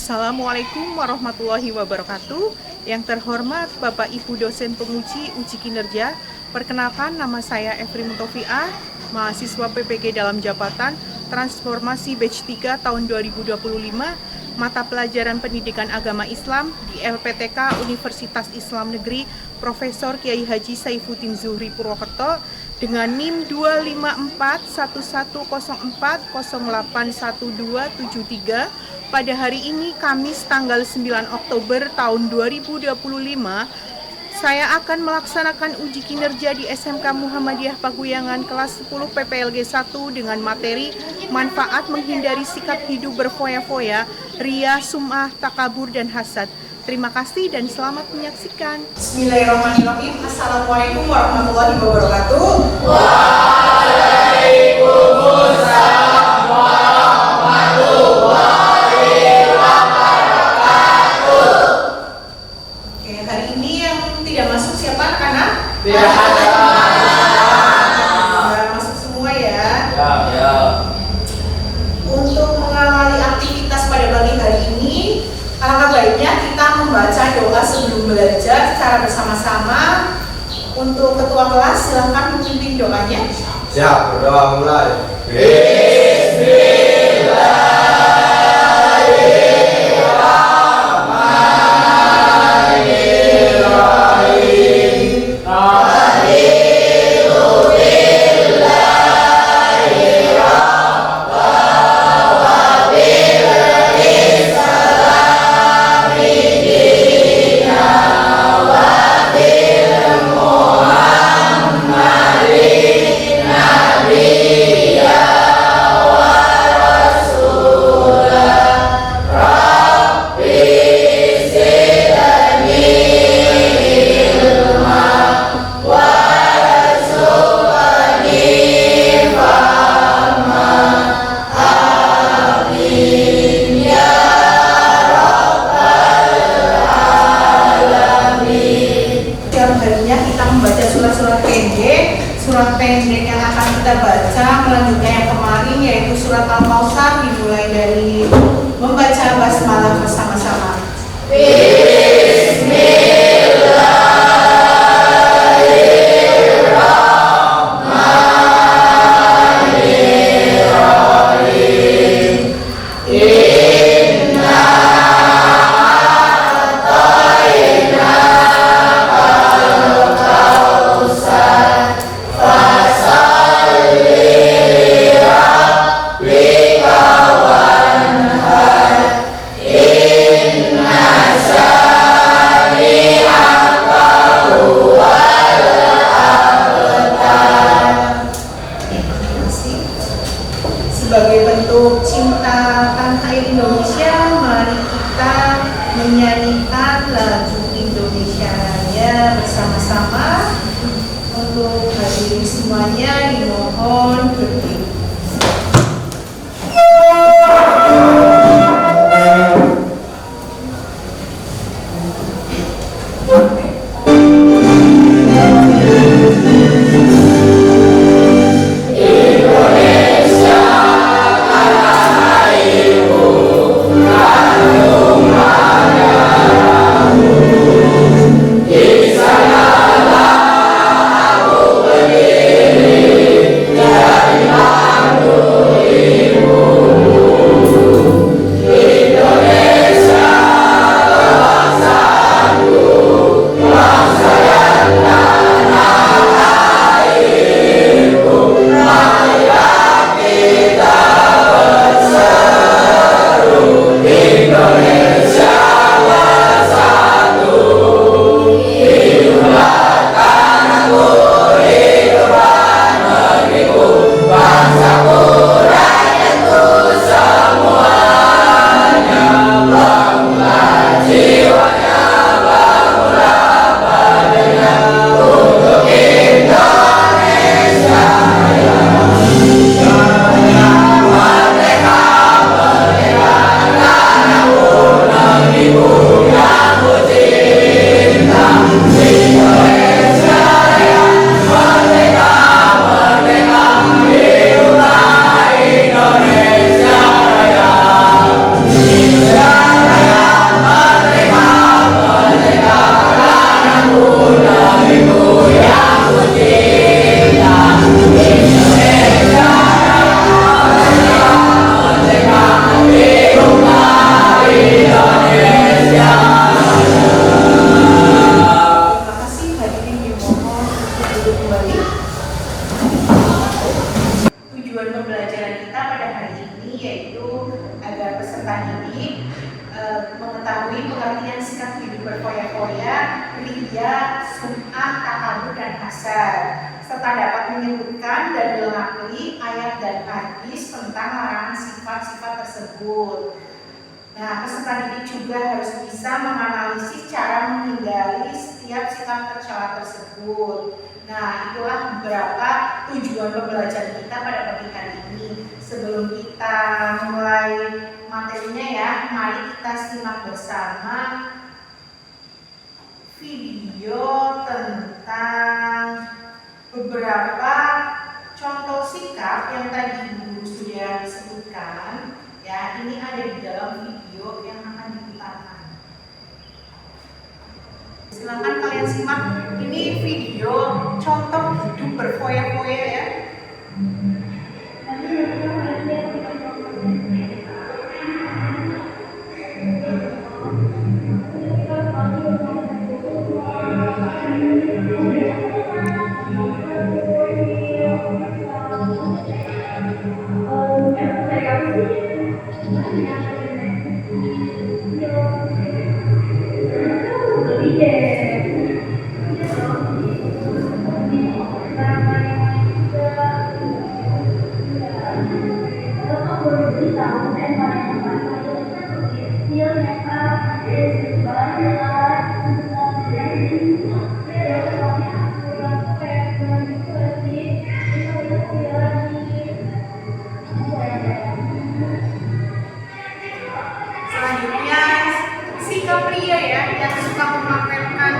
Assalamualaikum warahmatullahi wabarakatuh. Yang terhormat Bapak Ibu dosen penguji uji kinerja, perkenalkan nama saya Efri Mutofiah, mahasiswa PPG dalam jabatan Transformasi Batch 3 tahun 2025, mata pelajaran Pendidikan Agama Islam di LPTK Universitas Islam Negeri Profesor Kiai Haji Saifuddin Zuhri Purwokerto dengan NIM 2541140811273 pada hari ini Kamis tanggal 9 Oktober tahun 2025. Saya akan melaksanakan uji kinerja di SMK Muhammadiyah Paguyangan kelas 10 PPLG 1 dengan materi manfaat menghindari sikap hidup berfoya-foya, ria, sum'ah, takabur, dan hasad. Terima kasih dan selamat menyaksikan. Bismillahirrahmanirrahim. Assalamualaikum warahmatullahi wabarakatuh. Waalaikumsalam warahmatullahi wabarakatuh. Oke, hari ini yang tidak masuk siapa anak-anak? Tidak ada. Sudah masuk semua ya. Ya. Untuk mengawali aktivitas pada pagi hari ini, alangkah baiknya kita membaca doa sebelum belajar secara bersama-sama. Untuk ketua kelas silahkan memimpin doanya. Siap, berdoa mulai. Surat pendek yang akan kita baca melanjutkan yang kemarin, yaitu surat Al-Kausar, dimulai dari membaca basmalah bersama-sama. Sebagai bentuk cinta tanah air Indonesia, mari kita menyanyikan lagu Indonesia Raya bersama-sama. Untuk hadirin semuanya dimohon berdiri. Indonesia, tanah airku, kandung maya. mengetahui pengertian sikap hidup berfoya-foya, ria, sum'ah, takabur, dan hasad, serta dapat menyebutkan dan melengkapi ayat dan hadis tentang larangan sifat-sifat tersebut. Nah, peserta didik juga harus bisa menganalisis cara menghindari setiap sikap tercela tersebut. Nah, itulah beberapa tujuan pembelajaran kita pada pagi hari ini. Sebelum kita mulai materinya ya, mari kita simak bersama video tentang beberapa contoh sikap yang tadi Ibu sudah sebutkan. Ya, ini ada di dalam video yang akan diputarkan. Silakan kalian simak. Ini video contoh hidup berfoya-foya ya. Selanjutnya sikap pria ya yang suka memamerkan.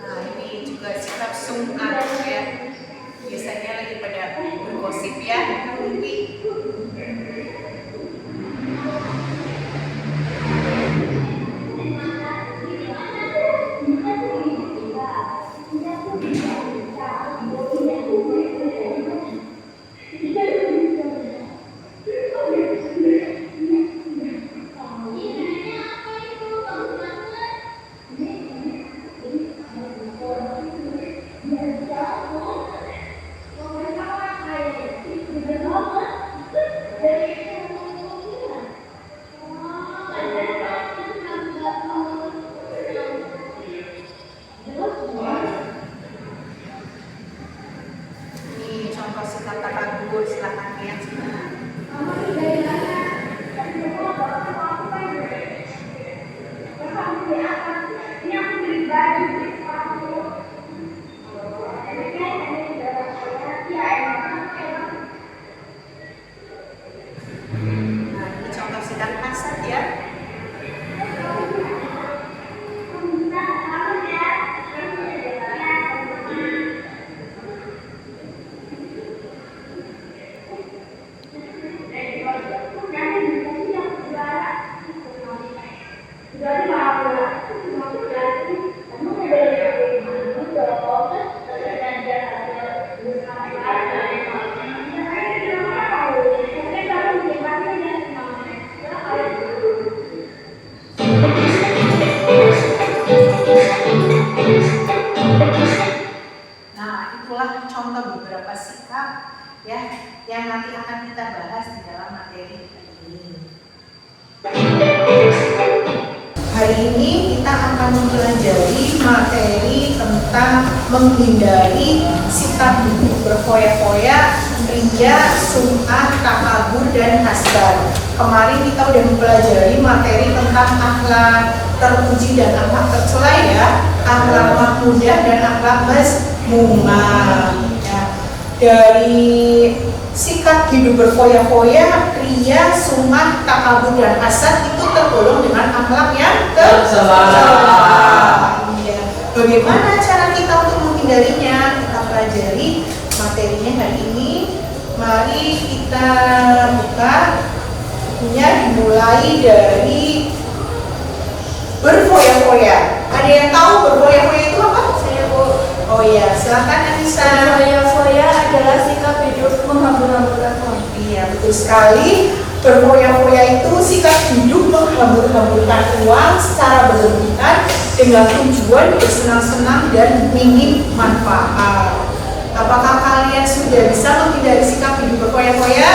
Nah, ini juga sikap sum'ah ya. Biasanya lagi pada bergosip ya, mimpi. Ini contoh sikap takabur, silakan lihat silakan. Nah, ini contoh sikap hasad ya. Nah, itulah contoh beberapa sikap ya yang nanti akan kita bahas di dalam materi ini. Hari ini kita akan mempelajari materi tentang menghindari sikap hidup berfoya-foya, ria, sum'ah, takabur, dan hasad. Kemarin kita udah mempelajari materi tentang akhlak terpuji dan akhlak tercela ya, akhlak mahmudah dan akhlak mazmumah. Ya. Dari sikap hidup berfoya-foya, ria, sum'ah, takabur, dan hasad itu tergolong dengan akhlak yang tercela. Ya. Bagaimana cara kita untuk menghindarinya? Kita pelajari materinya hari ini. Mari kita buka bukunya, dimulai dari berfoya-foya. Ada yang tahu berfoya-foya itu apa? Saya Bu. Oh iya, silakan Anissa. Foya-foya adalah sikap hidup menghambur-hamburkan uang. Iya, betul sekali. Berfoya-foya itu sikap hidup menghambur-hamburkan uang secara berlebihan dengan tujuan bersenang-senang dan minim manfaat. Apakah kalian sudah bisa menghindari sikap hidup berfoya-foya?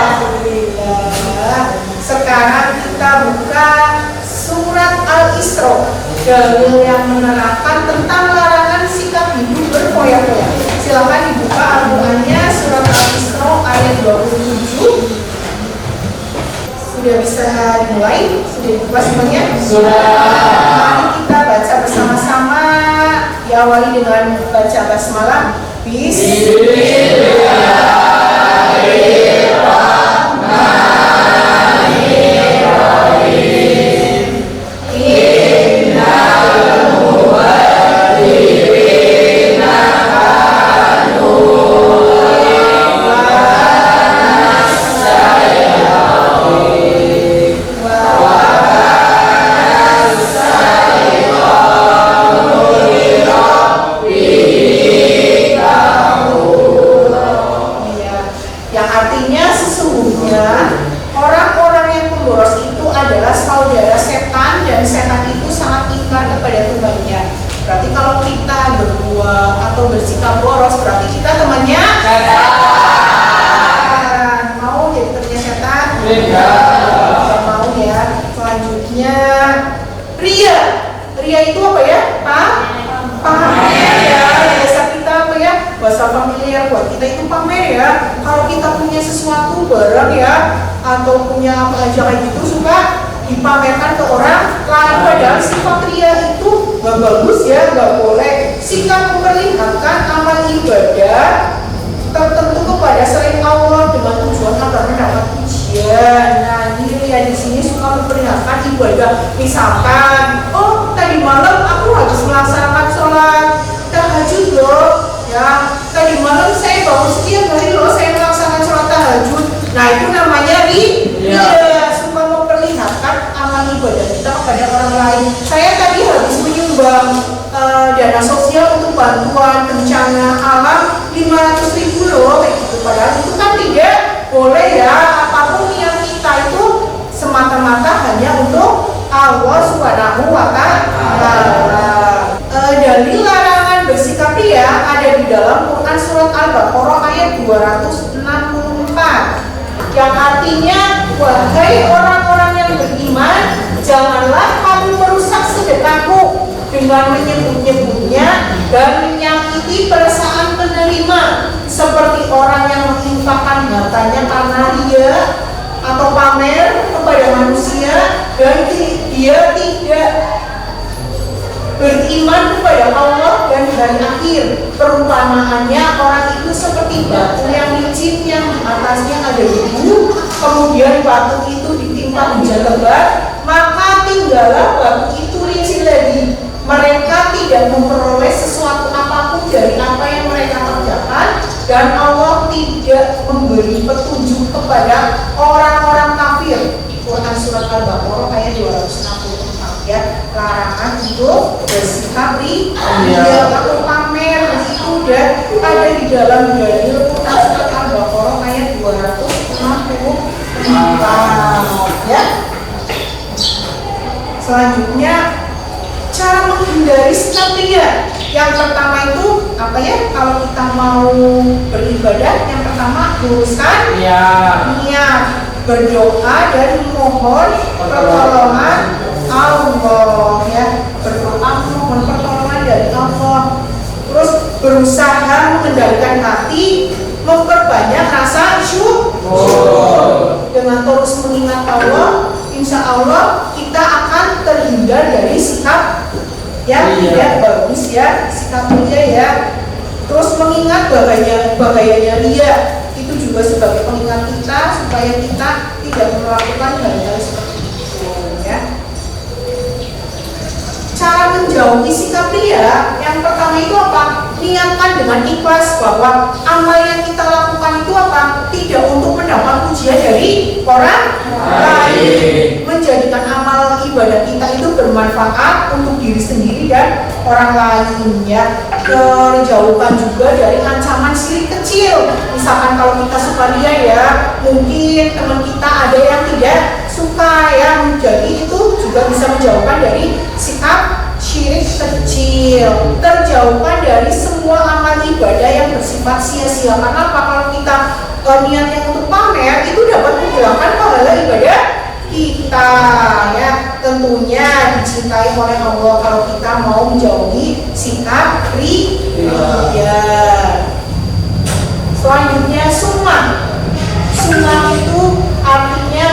Alhamdulillah. Sekarang kita buka surat Al-Isra, dalil yang menerangkan tentang larangan sikap hidup berfoya-foya. Silakan dibuka Al-Qur'annya, surat Al-Isra ayat 27. Sudah bisa dimulai? Sudah dibuka semuanya? Sudah. Mari kita baca bersama-sama. Diawali dengan baca basmalah. Yang artinya sesungguhnya orang-orang yang pemboros itu adalah saudara setan dan setan itu sangat ingkar kepada Tuhannya. Berarti kalau kita berbuat atau bersikap boros berarti kita temannya setan. Mau jadi temannya setan? Tidak mau ya. Selanjutnya ria. Ria itu apa ya? Pamer ya. Biasa kita apa ya? Bahasa familiar buat kita itu pamer ya. Kalau kita punya sesuatu barang ya atau punya apa aja kayak gitu suka dipamerkan ke orang lain, padahal sifat ria itu nggak bagus ya, nggak boleh. Sikap memperlihatkan amal ibadah tertentu kepada selain Allah dengan tujuan agar mendapat pujian. Nah, ini ria di sini suka memperlihatkan ibadah. Misalkan, oh tadi malam aku habis melaksanakan sholat tahajud loh, ya tadi malam saya bangun setiap hari loh, saya melaksanakan sholat tahajud. Nah itu namanya ria, suka memperlihatkan amal ibadah kita kepada orang lain. Saya tadi habis menyumbang dana sosial untuk bantuan bencana alam 500.000 loh, kayak gitu. Padahal itu kan tidak boleh ya. Apapun yang kita itu semata-mata hanya untuk Allah Subhanahu wa Ta'ala. Dalil larangan bersikap ria ada di dalam Quran surat Al-Baqarah ayat 264 yang artinya, wahai orang-orang yang beriman, janganlah kamu merusak sedekahmu dengan menyebut-nyebutnya dan menyakiti perasaan penerima seperti orang yang menginfakkan hartanya karena ria atau pamer kepada manusia dan dia tidak beriman kepada Allah dan hari akhir. Perumpamaannya orang itu seperti batu yang licin yang atasnya ada debu, kemudian batu itu ditimpa hujan lebat, maka tinggallah batu itu licin lagi. Mereka tidak memperoleh sesuatu apapun dari apa yang mereka kerjakan, dan Allah tidak memberi petunjuk kepada orang-orang kafir. Quran surat Al-Baqarah ayat 264 ya. Larangan untuk bersikap ria atau pamer itu udah ada di dalam dalil Quran surat Al-Baqarah ayat 264 ya. Selanjutnya cara menghindari sikap ria. Yang pertama itu apa ya? Kalau kita mau beribadah, yang pertama luruskan niat, berdoa dan mohon pertolongan Allah ya. Berdoa mohon pertolongan dari Allah. Terus berusaha mengendalikan hati, memperbanyak rasa syukur. Dengan terus mengingat Allah, insya Allah kita akan terhindar dari sikap yang tidak bagus ya, sikap ria ya. Terus mengingat bahayanya ria itu juga sebagai pengingat kita supaya kita tidak melakukan hal-hal seperti itu ya. Cara menjauhi sikap ria yang pertama itu apa? Niatkan dengan ikhlas bahwa amal yang kita lakukan itu apa? Tidak untuk mendapat pujian dari orang lain. Menjadikan amal ibadah kita itu bermanfaat untuk diri sendiri dan orang lain ya. Terjauhkan juga dari ancaman sirik kecil. Misalkan kalau kita suka dia ya, mungkin teman kita ada yang tidak suka ya, jadi itu juga bisa menjauhkan dari sikap syirik kecil. Terjauhkan dari semua amal ibadah yang bersifat sia-sia. Karena apa? Kalau kita niatnya untuk pamer, itu dapat menghilangkan pahala ibadah kita ya. Tentunya dicintai oleh Allah kalau kita mau menjauhi sikap riya. Selanjutnya sunnah. Sunnah itu artinya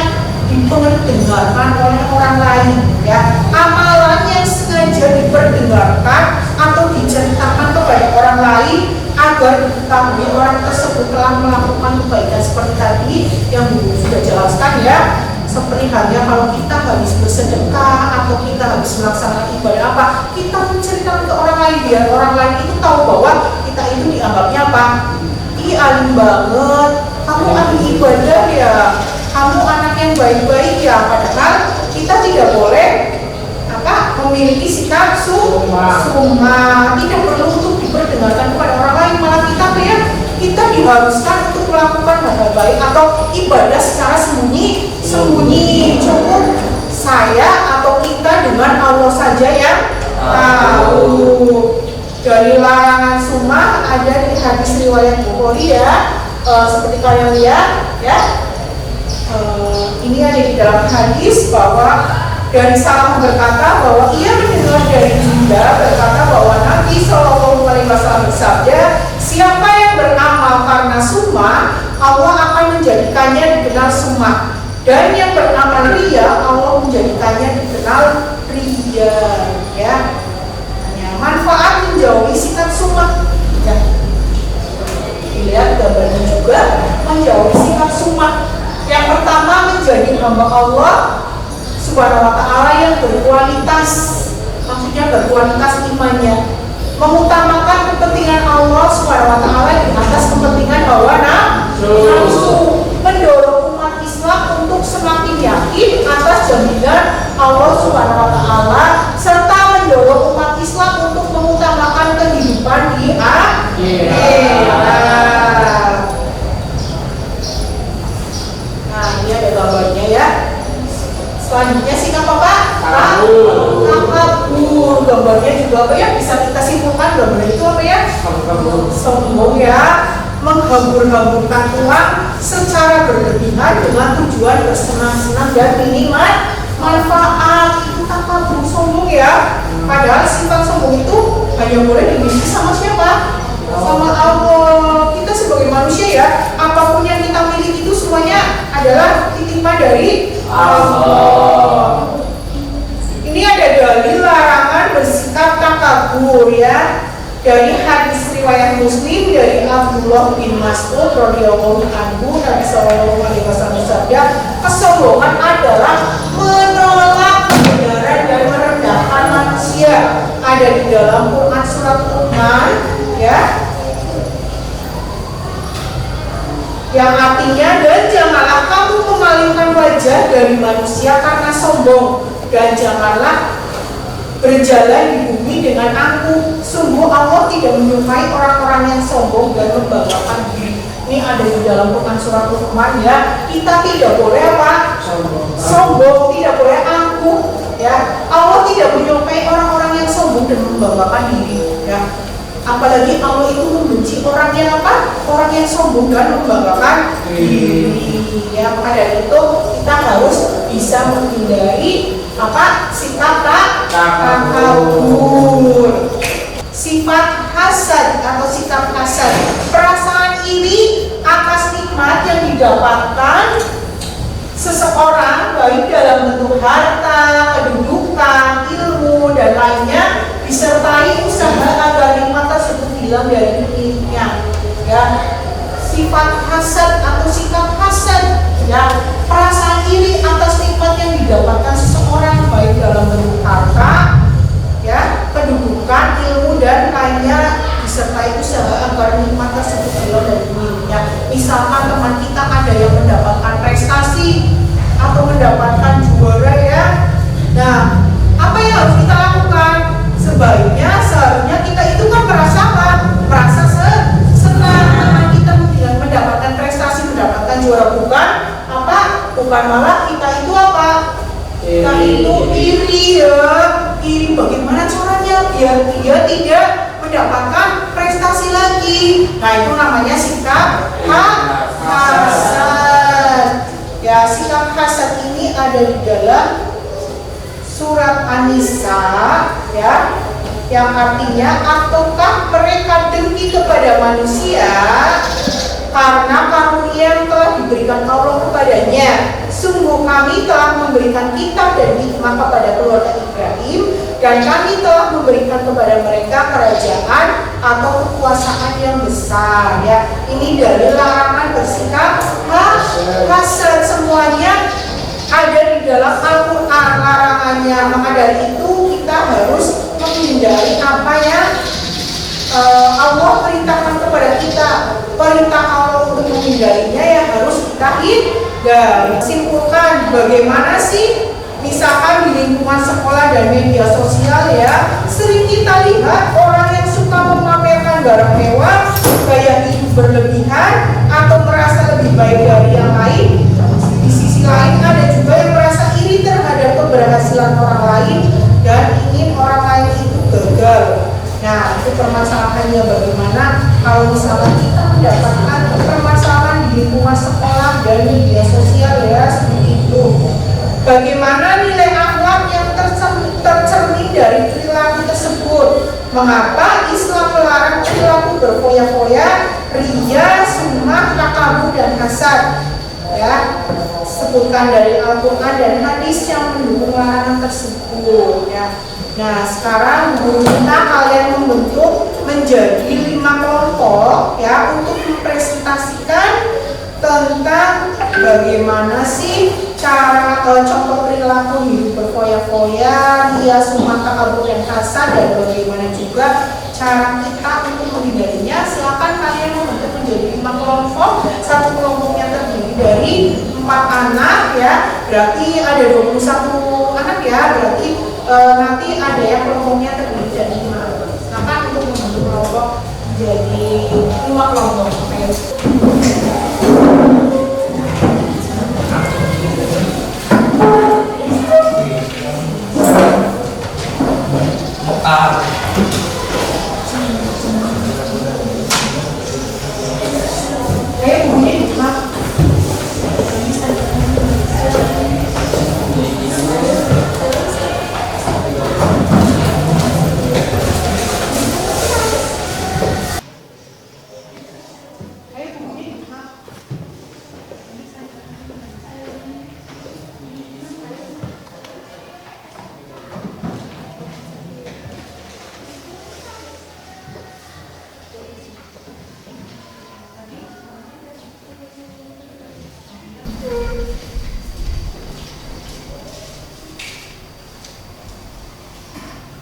diperdengarkan oleh orang lain ya. Amalan yang sengaja diperdengarkan atau diceritakan kepada orang lain agar diketahui orang tersebut telah melakukan kebaikan, seperti tadi yang Ibu sudah jelaskan ya. Seperti halnya kalau kita habis bersedekah atau kita habis melaksanakan ibadah apa, kita menceritakan ke orang lain biar orang lain itu tahu bahwa kita itu dianggapnya apa? Ih, alim banget, kamu ahli ibadah ya, kamu anak yang baik-baik ya. Padahal kita tidak boleh memiliki sikap summa, tidak perlu untuk diperdengarkan kepada orang lain. Malah kita diharuskan untuk melakukan hal baik atau ibadah secara sembunyi. Cukup saya atau kita dengan Allah saja yang tahu. Dari larangan summa ada di hadis riwayat Bukhari ya, seperti kalian lihat ya. Ini ada di dalam hadis bahwa dari Salam berkata bahwa ia mendengar dari Bunda berkata bahwa Nabi Shallallahu Alaihi Wasallam bersabda, siapa yang beramal karena summa, Allah akan menjadikannya dikenal summa, dan yang beramal ria, Allah menjadikannya dikenal ria ya. Manfaat menjauhi sikap summa ya. Dilihat gambarnya juga menjauhi sikap summa. Yang pertama, menjadi hamba Allah Subhanahu wa ta'ala yang berkualitas, maksudnya berkualitas imannya, mengutamakan kepentingan Allah Subhanahu wa ta'ala di atas kepentingan hawa nafsu, mendorong umat Islam untuk semakin yakin atas jaminan Allah Subhanahu wa ta'ala, serta mendorong umat Islam untuk mengutamakan kehidupan di akhirat. Nah, ini ada gambarnya ya. Selanjutnya sikap apa? Takabur. Gambarnya juga apa ya? Bisa kita simpulkan gambar itu apa ya? Sombong ya, menghambur-hamburkan uang secara berlebihan dengan tujuan bersenang-senang dan minim manfaat. Itu takabur, sombong ya. Padahal sifat sombong itu hanya boleh dimiliki sama siapa? Sama Allah. Kita sebagai manusia ya, apapun yang kita miliki itu semuanya adalah titipan dari Allah. Ini ada dalil larangan bersikap takabur ya. Dari hadis riwayat Muslim dari Abdullah bin Mas'ud radhiyallahu anhu, Nabi sallallahu alaihi wasallam bersabda, kesombongan adalah menolak kebenaran dan merendahkan manusia. Ada di dalam Quran surat Luqman ya. Yang artinya, dan janganlah kamu memalingkan wajah dari manusia karena sombong, dan janganlah berjalan di bumi dengan angkuh. Sungguh Allah tidak menyukai orang-orang yang sombong dan membanggakan diri. Ini ada di dalam Quran surat Luqman ya. Kita tidak boleh apa? Sombong, tidak boleh angkuh ya. Allah tidak menyukai orang-orang yang sombong dan membanggakan diri ya. Apalagi Allah itu membenci orang yang apa? Orang yang sombong dan membanggakan diri. Ya, maka dari itu kita harus bisa menghindari apa? Sikap takabur. Sifat hasad atau sikap hasad, perasaan iri atas nikmat yang didapatkan seseorang, baik dalam bentuk harta, kedudukan, ilmu dan lainnya, disertai usaha agar nikmat tersebut hilang dari dirinya ya. Sifat hasad atau sikap hasad ya, perasaan iri atas nikmat yang didapatkan seseorang, baik dalam bentuk harta ya, kedudukan, ilmu dan lainnya, disertai usaha agar nikmat tersebut hilang dari dirinya. Misalkan teman kita ada yang mendapatkan prestasi atau mendapatkan juara ya. Nah, apa yang bukan malah kita itu apa? Kita itu iri ya. Iri bagaimana caranya biar dia tidak mendapatkan prestasi lagi. Nah itu namanya sikap hasad. Ya, sikap hasad ini ada di dalam surat An-Nisa, ya, yang artinya ataukah mereka dengki kepada manusia karena karunia yang telah diberikan Allah kepadanya. Sungguh kami telah memberikan kitab dan hikmah kepada keluarga Ibrahim, dan kami telah memberikan kepada mereka kerajaan atau kekuasaan yang besar. Ya, ini dari larangan bersikap hasad. Semuanya ada di dalam Al-Quran larangannya. Maka dari itu kita harus menghindari apa yang Allah perintahkan kepada kita. Perintah Allah untuk menghindarinya yang harus kita hindari. Simpulkan, bagaimana sih misalkan di lingkungan sekolah dan media sosial ya, sering kita lihat orang yang suka memamerkan barang mewah, gaya hidup berlebihan, atau merasa lebih baik dari yang lain. Di sisi lain ada juga yang merasa iri terhadap keberhasilan orang lain dan ingin orang lain itu gagal. Nah, itu permasalahannya bagaimana kalau misalnya kita mendapatkan permasalahan di lingkungan sekolah dan media sosial ya, seperti itu. Bagaimana nilai akhlak yang tercermin dari perilaku tersebut? Mengapa Islam melarang perilaku berfoya-foya, riya, sum'ah, takabur, dan hasad? Ya, sebutkan dari Al-Quran dan hadis yang mendukung larangan tersebut. Ya. Nah, sekarang minta kalian membentuk menjadi 5 kelompok ya untuk mempresentasikan tentang bagaimana sih cara contoh perilaku hidup berfoya-foya, ria, sum'ah, takabur, dan hasad, dan bagaimana juga cara kita untuk menghindarinya. Silakan kalian membentuk menjadi 5 kelompok. Satu kelompoknya terdiri dari 4 anak ya, berarti ada 21 anak ya, berarti nanti ada yang kelompoknya terdiri dari 5. Silakan untuk membentuk kelompok menjadi 5 kelompok.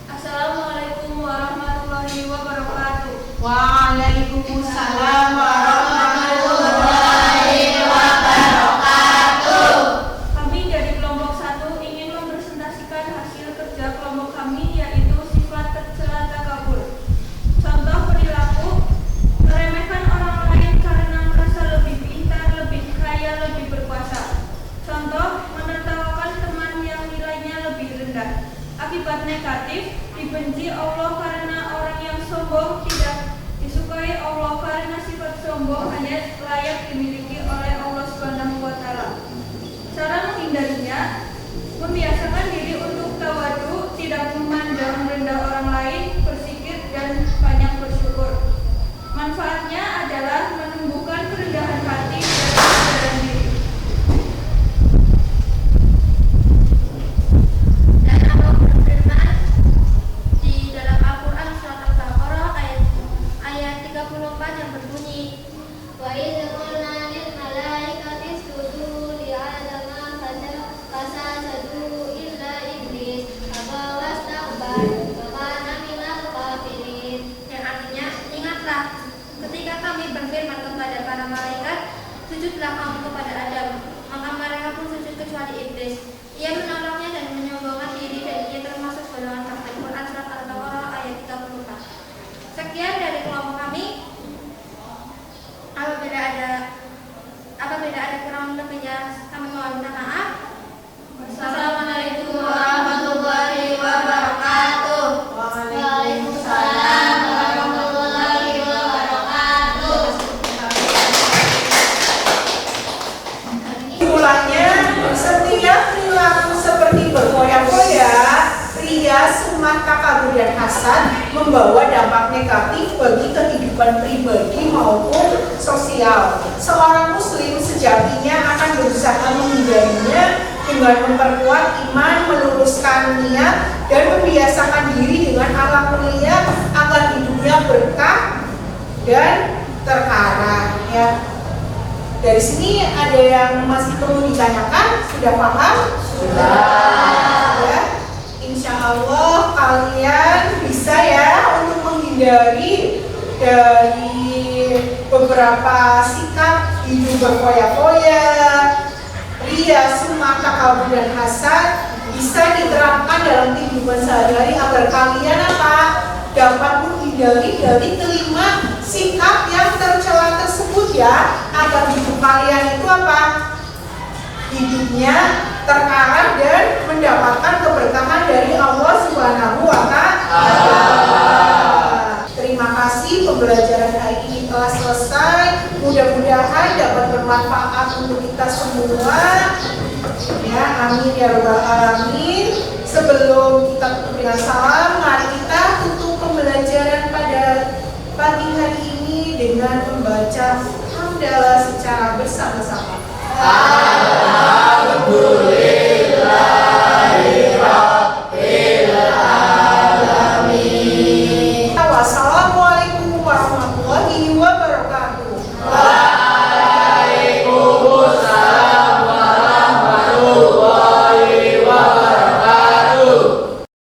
Assalamualaikum warahmatullahi wabarakatuh. Waalaikumsalam warahmatullahi wabarakatuh. Kami dari kelompok 1 ingin mempresentasikan hasil kerja kelompok kami, yaitu sifat tercela takabur. Contoh perilaku: meremehkan orang lain karena merasa lebih pintar, lebih kaya, lebih berkuasa. Contoh, menertawakan teman yang nilainya lebih rendah. Akibat negatif: dibenci Allah karena orang yang sombong tidak disukai Allah karena sifat sombong hanya layak dimiliki oleh Allah Subhanahu wa Ta'ala. Cara menghindarinya: membiasakan diri untuk tawadu, tidak memandang rendah orang lain, berzikir, dan banyak bersyukur. Manfaatnya adalah menumbuhkan kerendahan hati dan kesadaran diri. Dan Allah berfirman di dalam Al-Quran surat Al-Baqarah ayat 34 yang berbunyi, wa idh qulna lil malaikati isjudu li adama fasajadu illa iblis aba wastakbar wa kana minal kafirin. Yang artinya, ingatlah ketika kami berfirman kepada para malaikat, sujudlah kamu kepada Adam, maka mereka pun sujud kecuali iblis. Ia menolaknya dan menyombongkan diri, dan ia termasuk golongan kafir. Quran surat Al-Baqarah ayat 34. Sekian dari kelompok kami. Apabila ada kurang lebihnya, kami mohon Setiap perilaku seperti berfoya-foya, ria, sum'ah, takabur, dan hasad membawa dampak negatif bagi kehidupan pribadi maupun sosial. Seorang muslim sejatinya akan berusaha menghindarinya dengan memperkuat iman, meluruskan niat, dan membiasakan diri dengan akhlak mulia agar hidupnya berkah dan terarah. Ya. Dari sini ada yang masih perlu ditanyakan? Sudah paham? Sudah. Ya. Insya Allah kalian bisa ya untuk menghindari dari beberapa sikap hidup berfoya-foya, ria, sum'ah, takabur, dan hasad bisa diterapkan dalam kehidupan sehari-hari agar kalian dapat menghindari dari kelima sikap yang tercela tersebut ya, agar hidup kalian itu hidupnya terarah dan mendapatkan keberkahan dari Allah Subhanahu wa Ta'ala. Terima kasih, pembelajaran hari ini telah selesai. Mudah-mudahan dapat bermanfaat untuk kita semua. Ya, amin ya rabbal alamin. Sebelum kita tutup dengan salam, mari kita tutup pembelajaran pada pagi hari ini dengan membaca hamdalah secara bersama-sama. Alhamdulillah.